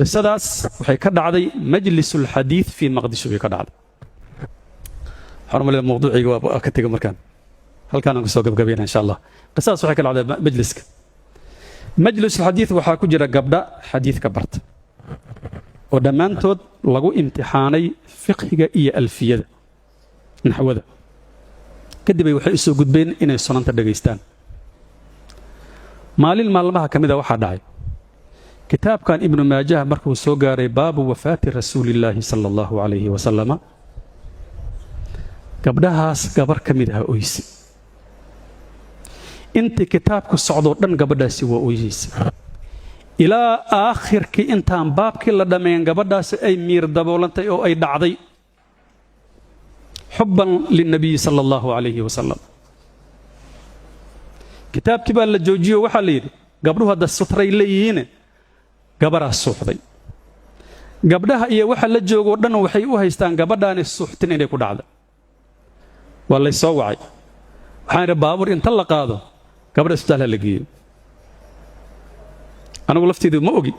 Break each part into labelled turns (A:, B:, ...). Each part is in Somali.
A: qisadaas waxay ka dhacday majlisul xadiid fii maqdisho bay ka dhacday. waxaan umaleeyaa mawduuciga waa ka tegay markaan halkaan aan kusoo gabagabayna insha allah. qisadaas waxay ka dhacday majliska. majlisul xadiid waxaa ku jira gabdha xadiidka barta oo dhammaantood lagu imtixaanay fiqhiga iyo alfiyada naxwada. kadib ay waxay u soo gudbeen inay sunanta dhegaystaan. maalin maalmaha ka mid a waxaa dhacay kitaabkan ibnu maajaha markuu soo gaaray baabu wafaati rasuulillaahi sala allahu calayhi wasalama, gabdhahaas gabar ka mid aha oyse. intii kitaabku socdoo dhan gabadhaasi waa oyeysa ilaa aakhirkii intaan baabkii la dhammayn gabadhaasi ay miir daboolantay oo ay dhacday xubban linnabiyi sala allahu calayhi wasalam. kitaabkii baa la joojiyo waxaa la yidhi gabdhuhu hadda sutray leeyihiine gabaraa suuxday. gabdhaha iyo waxa la joogoo dhan waxay u haystaan gabadhaani suuxtin inay ku dhacda. waa lay soo wacay, waxaan idhi baabuur inta la qaado gabadha isbitaalha la geeyo. anigu lafteedu ma ogi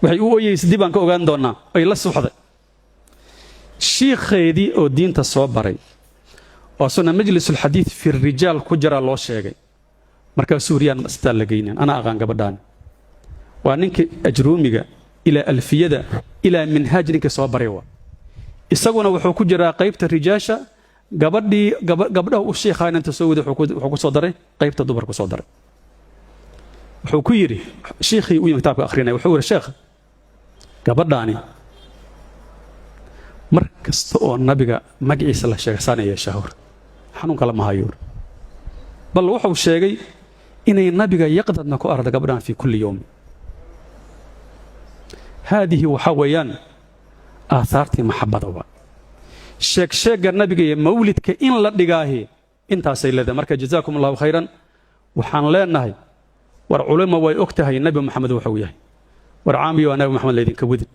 A: waxay u oyeysa dib aan ka ogaan doonnaa ay la suuxday. shiikheedii oo diinta soo baray oo asuna majlisulxadiid fi rijaal ku jira loo sheegay, markaasuu riyaan isbitaal la geynan. ana aqaan gabadhaan waa ninkii ajruumiga ilaa alfiyada ilaa minhaaj ninkii soo baray waa. isaguna wuxuu ku jiraa qaybta rijaasha. gabdhaha u sheekhaan inta soo wada wuxuu ku soo daray qaybta dumarku soo daray. wuxuu ku yidhi shiikhii u yimi kitaabka akhrinaya wuxuu yidhi sheekh, gabadhaani mar kasta oo nabiga magaciisa la sheega saan yeeshaa hor xanuun kale ma hayo. bal wuxuu sheegay inay nabiga yaqdadna ku arda gabadhaan fii kulli yowm. haadihi waxaa weeyaan aahaartii maxabada waa. sheegsheegga nabiga iyo mawlidka in la dhigaahi intaasay leedahay. marka jazaakum allahu khayran. waxaan leenahay war culimo way og tahay nabi moxamed wuxuu yahay. war caamiyo waa nabi moxamed laydinka wadin.